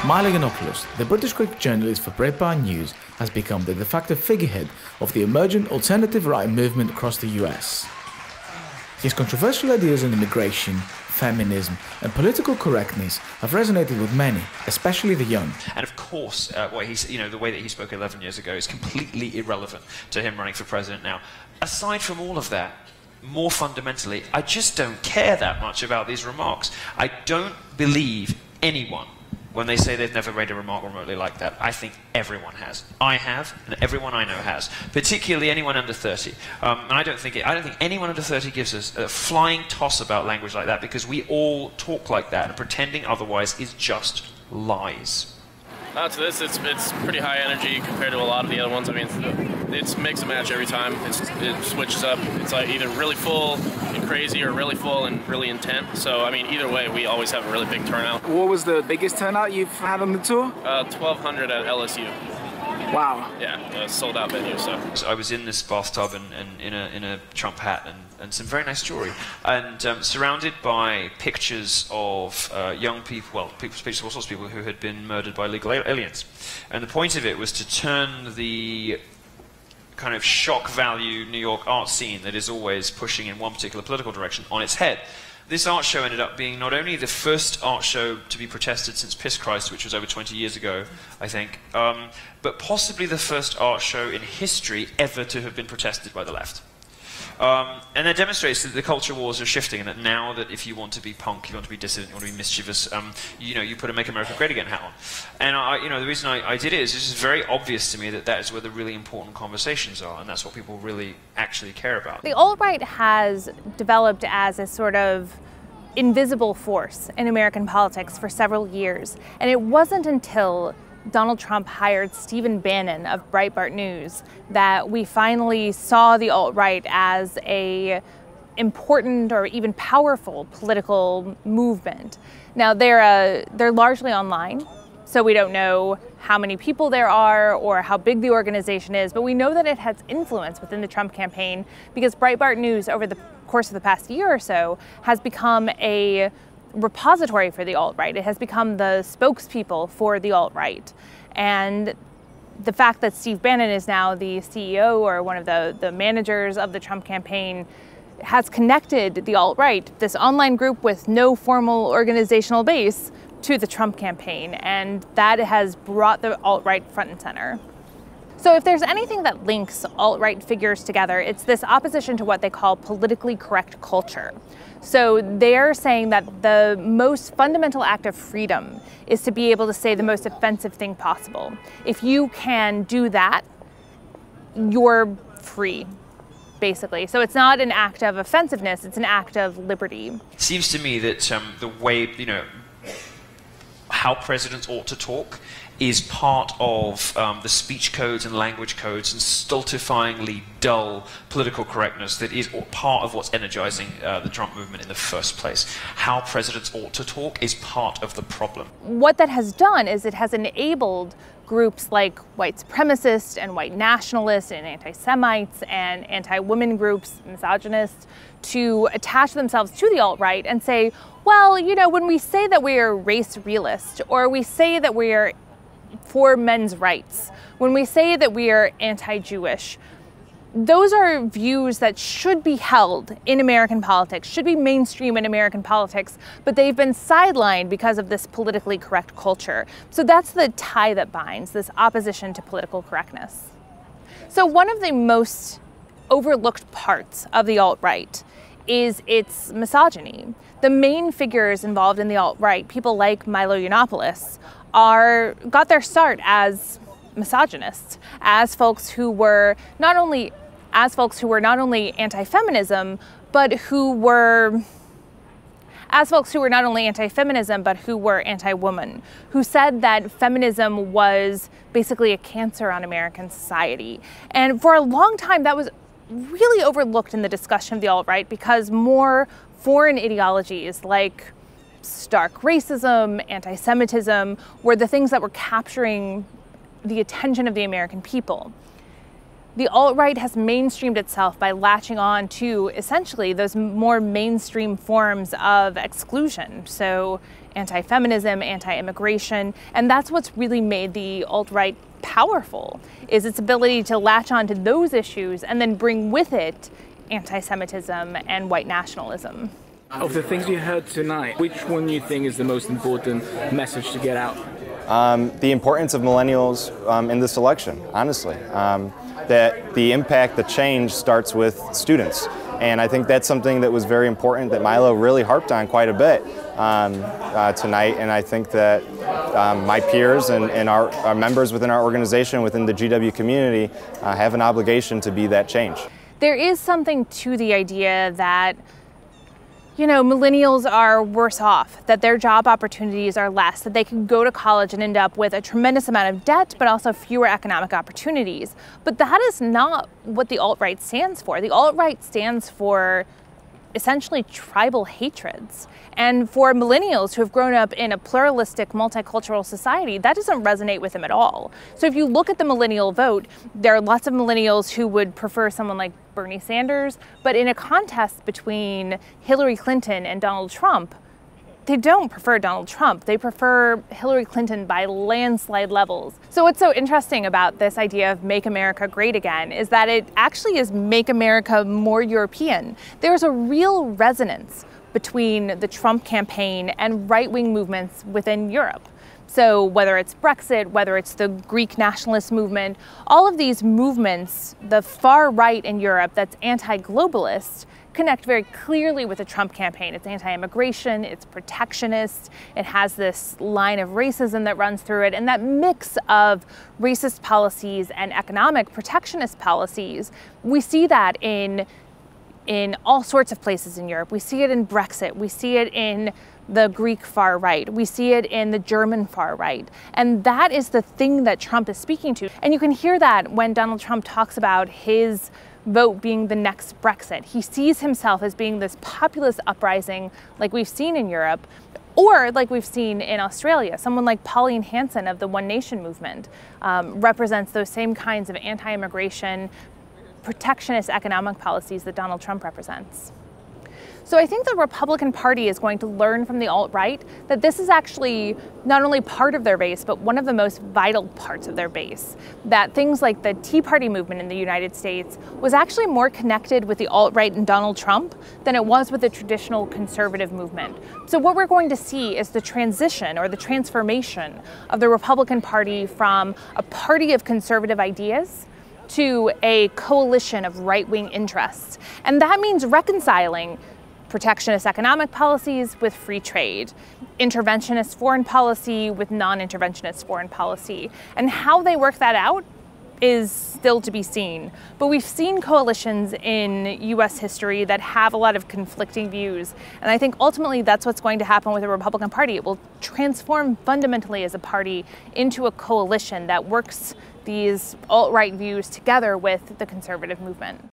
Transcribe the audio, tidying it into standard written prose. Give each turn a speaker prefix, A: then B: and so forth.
A: Milo Yiannopoulos, the British Greek journalist for Breitbart News, has become the de facto figurehead of the emergent alternative right movement across the US. His controversial ideas on immigration, feminism, and political correctness have resonated with many, especially the young.
B: And of course, the way that he spoke 11 years ago is completely irrelevant to him running for president now. Aside from all of that, more fundamentally, I just don't care that much about these remarks. I don't believe anyone when they say they've never made a remark remotely like that. I think everyone has. I have, and everyone I know has. Particularly anyone under 30. And I don't think anyone under 30 gives us a flying toss about language like that, because we all talk like that, and pretending otherwise is just lies.
C: To this, it's pretty high energy compared to a lot of the other ones. I mean, it's mix and match every time. It switches up. It's like either really full and crazy or really full and really intense. So, I mean, either way, we always have a really big turnout.
D: What was the biggest turnout you've had on the tour?
C: 1,200 at LSU.
D: Wow.
C: Yeah, sold out venue. So
B: I was in this bathtub and in a Trump hat and some very nice jewelry, and surrounded by pictures of young people, well, pictures of all sorts of people who had been murdered by illegal aliens. And the point of it was to turn the kind of shock value New York art scene that is always pushing in one particular political direction on its head. This art show ended up being not only the first art show to be protested since Piss Christ, which was over 20 years ago, I think, but possibly the first art show in history ever to have been protested by the left. And that demonstrates that the culture wars are shifting, and that now that if you want to be punk, you want to be dissident, you want to be mischievous, you put a Make America Great Again hat on. And the reason I did it is it's just very obvious to me that that is where the really important conversations are, and that's what people really actually care about.
E: The alt-right has developed as a sort of invisible force in American politics for several years, and it wasn't until Donald Trump hired Stephen Bannon of Breitbart News that we finally saw the alt-right as a important or even powerful political movement. Now they're largely online, so we don't know how many people there are or how big the organization is, but we know that it has influence within the Trump campaign because Breitbart News over the course of the past year or so has become a repository for the alt-right. It has become the spokespeople for the alt-right. And the fact that Steve Bannon is now the CEO or one of the managers of the Trump campaign has connected the alt-right, this online group with no formal organizational base, to the Trump campaign. And that has brought the alt-right front and center. So if there's anything that links alt-right figures together, it's this opposition to what they call politically correct culture. So they're saying that the most fundamental act of freedom is to be able to say the most offensive thing possible. If you can do that, you're free, basically. So it's not an act of offensiveness, it's an act of liberty.
B: It seems to me that the way, how presidents ought to talk is part of the speech codes and language codes and stultifyingly dull political correctness that is part of what's energizing the Trump movement in the first place. How presidents ought to talk is part of the problem.
E: What that has done is it has enabled groups like white supremacists and white nationalists and anti-Semites and anti-women groups, misogynists, to attach themselves to the alt-right and say, well, when we say that we are race realist, or we say that we are for men's rights, when we say that we are anti-Jewish, those are views that should be held in American politics, should be mainstream in American politics, but they've been sidelined because of this politically correct culture. So that's the tie that binds, this opposition to political correctness. So one of the most overlooked parts of the alt-right is its misogyny. The main figures involved in the alt-right, people like Milo Yiannopoulos, got their start as misogynists, as folks who were not only anti-feminism, but who were anti-woman, who said that feminism was basically a cancer on American society. And for a long time, that was really overlooked in the discussion of the alt-right because more foreign ideologies like stark racism, anti-Semitism were the things that were capturing the attention of the American people. the alt-right has mainstreamed itself by latching on to essentially those more mainstream forms of exclusion. So anti-feminism, anti-immigration, and that's what's really made the alt-right powerful, is its ability to latch on to those issues and then bring with it anti-Semitism and white nationalism.
D: Of the things you heard tonight, which one do you think is the most important message to get out?
F: The importance of millennials in this election, honestly. That the impact, the change starts with students. And I think that's something that was very important that Milo really harped on quite a bit tonight. And I think that my peers and our members within our organization, within the GW community, have an obligation to be that change.
E: There is something to the idea that, you know, millennials are worse off, that their job opportunities are less, that they can go to college and end up with a tremendous amount of debt, but also fewer economic opportunities. But that is not what the alt-right stands for. The alt-right stands for essentially tribal hatreds. And for millennials who have grown up in a pluralistic, multicultural society, that doesn't resonate with them at all. So if you look at the millennial vote, there are lots of millennials who would prefer someone like Bernie Sanders, but in a contest between Hillary Clinton and Donald Trump, they don't prefer Donald Trump. They prefer Hillary Clinton by landslide levels. So what's so interesting about this idea of Make America Great Again is that it actually is Make America More European. There's a real resonance between the Trump campaign and right-wing movements within Europe. So whether it's Brexit, whether it's the Greek nationalist movement, all of these movements, the far right in Europe that's anti-globalist, connect very clearly with the Trump campaign. It's anti-immigration, it's protectionist, it has this line of racism that runs through it, and that mix of racist policies and economic protectionist policies, we see that in all sorts of places in Europe. We see it in Brexit, we see it in the Greek far right, we see it in the German far right. And that is the thing that Trump is speaking to. And you can hear that when Donald Trump talks about his vote being the next Brexit. He sees himself as being this populist uprising like we've seen in Europe, or like we've seen in Australia. Someone like Pauline Hanson of the One Nation movement represents those same kinds of anti-immigration, protectionist economic policies that Donald Trump represents. So I think the Republican Party is going to learn from the alt-right that this is actually not only part of their base, but one of the most vital parts of their base. That things like the Tea Party movement in the United States was actually more connected with the alt-right and Donald Trump than it was with the traditional conservative movement. So what we're going to see is the transition or the transformation of the Republican Party from a party of conservative ideas to a coalition of right-wing interests. And that means reconciling protectionist economic policies with free trade, interventionist foreign policy with non-interventionist foreign policy. And how they work that out is still to be seen. But we've seen coalitions in US history that have a lot of conflicting views. And I think ultimately that's what's going to happen with the Republican Party. It will transform fundamentally as a party into a coalition that works these alt-right views together with the conservative movement.